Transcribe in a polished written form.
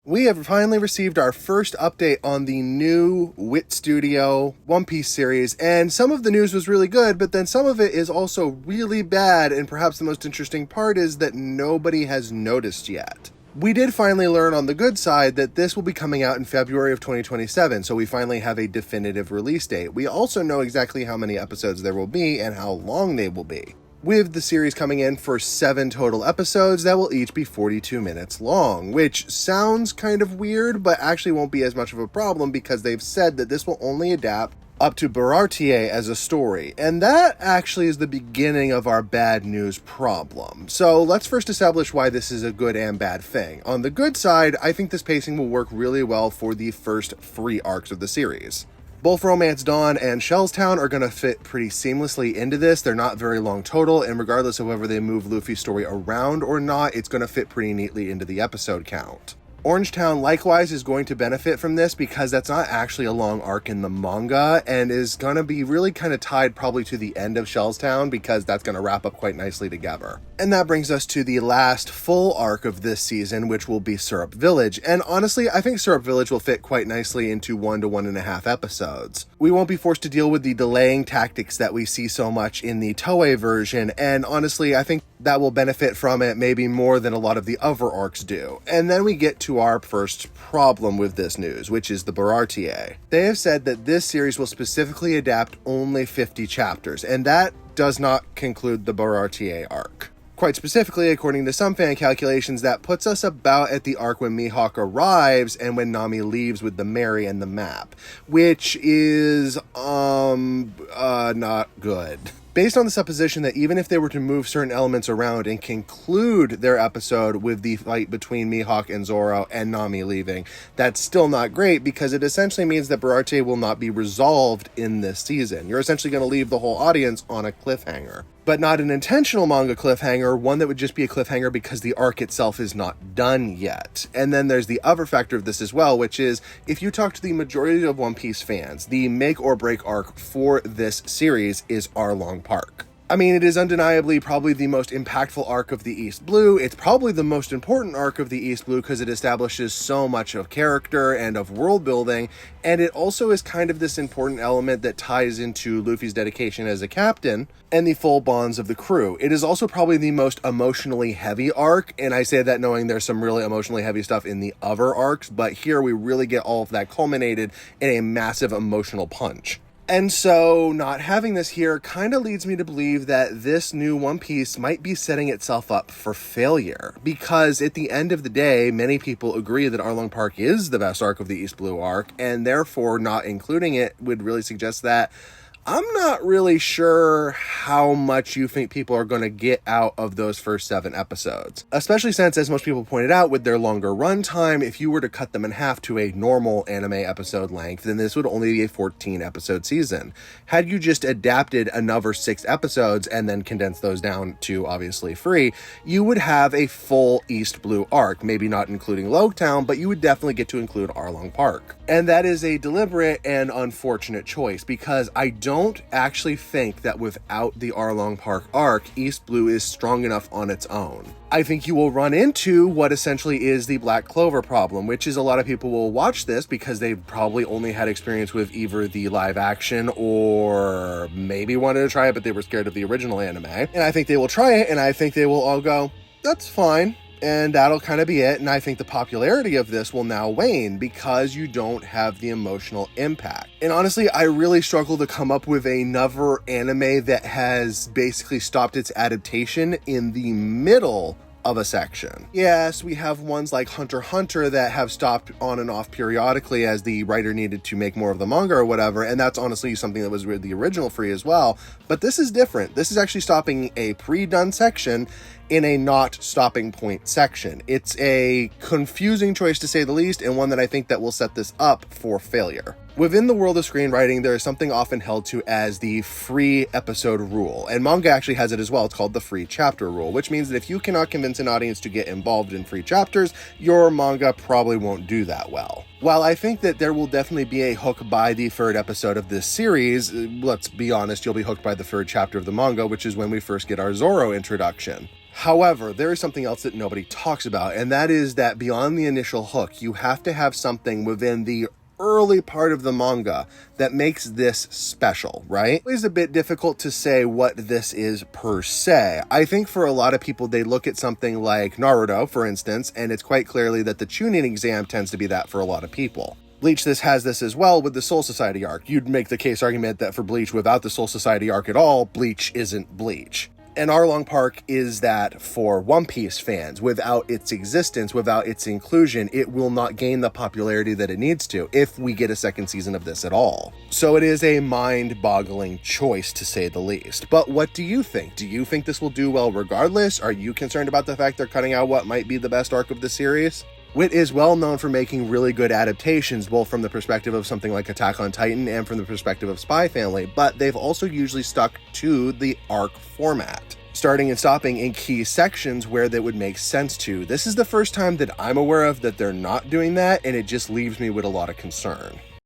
We have finally received our first update on the new Wit Studio One Piece series, and some of the news was really good, but then some of it is also really bad, and perhaps the most interesting part is that nobody has noticed yet. We did finally learn on the good side that this will be coming out in February of 2027, so we finally have a definitive release date. We also know exactly how many episodes there will be and how long they will be, with the series coming in for 7 total episodes that will each be 42 minutes long, which sounds kind of weird, but actually won't be as much of a problem because they've said that this will only adapt up to Baratie as a story, and that actually is the beginning of our bad news problem. So let's first establish why this is a good and bad thing. On the good side, I think this pacing will work really well for the first 3 arcs of the series. Both Romance Dawn and Shellstown are going to fit pretty seamlessly into this. They're not very long total, and regardless of whether they move Luffy's story around or not, it's going to fit pretty neatly into the episode count. Orangetown likewise is going to benefit from this because that's not actually a long arc in the manga and is going to be really kind of tied probably to the end of Shellstown because that's going to wrap up quite nicely together. And that brings us to the last full arc of this season, which will be Syrup Village. And honestly, I think Syrup Village will fit quite nicely into 1 to 1.5 episodes. We won't be forced to deal with the delaying tactics that we see so much in the Toei version, and honestly, I think that will benefit from it maybe more than a lot of the other arcs do. And then we get to our first problem with this news, which is the Baratie. They have said that this series will specifically adapt only 50 chapters, and that does not conclude the Baratie arc. Quite specifically, according to some fan calculations, that puts us about at the arc when Mihawk arrives and when Nami leaves with the Mary and the map, which is, not good. Based on the supposition that even if they were to move certain elements around and conclude their episode with the fight between Mihawk and Zoro and Nami leaving, that's still not great because it essentially means that Baratie will not be resolved in this season. You're essentially going to leave the whole audience on a cliffhanger. But not an intentional manga cliffhanger, one that would just be a cliffhanger because the arc itself is not done yet. And then there's the other factor of this as well, which is if you talk to the majority of One Piece fans, the make or break arc for this series is Arlong Park. I mean, it is undeniably probably the most impactful arc of the East Blue. It's probably the most important arc of the East Blue because it establishes so much of character and of world building, and it also is kind of this important element that ties into Luffy's dedication as a captain and the full bonds of the crew. It is also probably the most emotionally heavy arc, and I say that knowing there's some really emotionally heavy stuff in the other arcs, but here we really get all of that culminated in a massive emotional punch. And so not having this here kind of leads me to believe that this new One Piece might be setting itself up for failure. Because at the end of the day, many people agree that Arlong Park is the best arc of the East Blue arc, and therefore not including it would really suggest that I'm not really sure how much you think people are going to get out of those first 7 episodes. Especially since, as most people pointed out, with their longer runtime, if you were to cut them in half to a normal anime episode length, then this would only be a 14-episode season. Had you just adapted another 6 episodes and then condensed those down to, obviously, 3, you would have a full East Blue arc. Maybe not including Logtown, but you would definitely get to include Arlong Park. And that is a deliberate and unfortunate choice, because I don't actually think that without the Arlong Park arc, East Blue is strong enough on its own. I think you will run into what essentially is the Black Clover problem, which is a lot of people will watch this because they've probably only had experience with either the live action or maybe wanted to try it, but they were scared of the original anime. And I think they will try it, and I think they will all go, that's fine. And that'll kind of be it. And I think the popularity of this will now wane because you don't have the emotional impact. And honestly, I really struggle to come up with another anime that has basically stopped its adaptation in the middle of a section. Yes, we have ones like Hunter x Hunter that have stopped on and off periodically as the writer needed to make more of the manga or whatever, and that's honestly something that was with the original free as well. But this is different. This is actually stopping a pre-done section in a not stopping point section. It's a confusing choice to say the least, and one that I think that will set this up for failure. Within the world of screenwriting, there is something often held to as the free episode rule, and manga actually has it as well. It's called the free chapter rule, which means that if you cannot convince an audience to get involved in free chapters, your manga probably won't do that well. While I think that there will definitely be a hook by the 3rd episode of this series, let's be honest, you'll be hooked by the 3rd chapter of the manga, which is when we first get our Zoro introduction. However, there is something else that nobody talks about, and that is that beyond the initial hook, you have to have something within the early part of the manga that makes this special, right? It's a bit difficult to say what this is per se. I think for a lot of people, they look at something like Naruto, for instance, and it's quite clearly that the Chunin exam tends to be that for a lot of people. Bleach has this as well with the Soul Society arc. You'd make the case argument that for Bleach, without the Soul Society arc at all, Bleach isn't Bleach. And Arlong Park is that for One Piece fans. Without its existence, without its inclusion, it will not gain the popularity that it needs to if we get a second season of this at all. So it is a mind-boggling choice, to say the least. But what do you think? Do you think this will do well regardless? Are you concerned about the fact they're cutting out what might be the best arc of the series? Wit is well known for making really good adaptations, both from the perspective of something like Attack on Titan and from the perspective of Spy Family, but they've also usually stuck to the arc format, starting and stopping in key sections where that would make sense to. This is the first time that I'm aware of that they're not doing that, and it just leaves me with a lot of concern.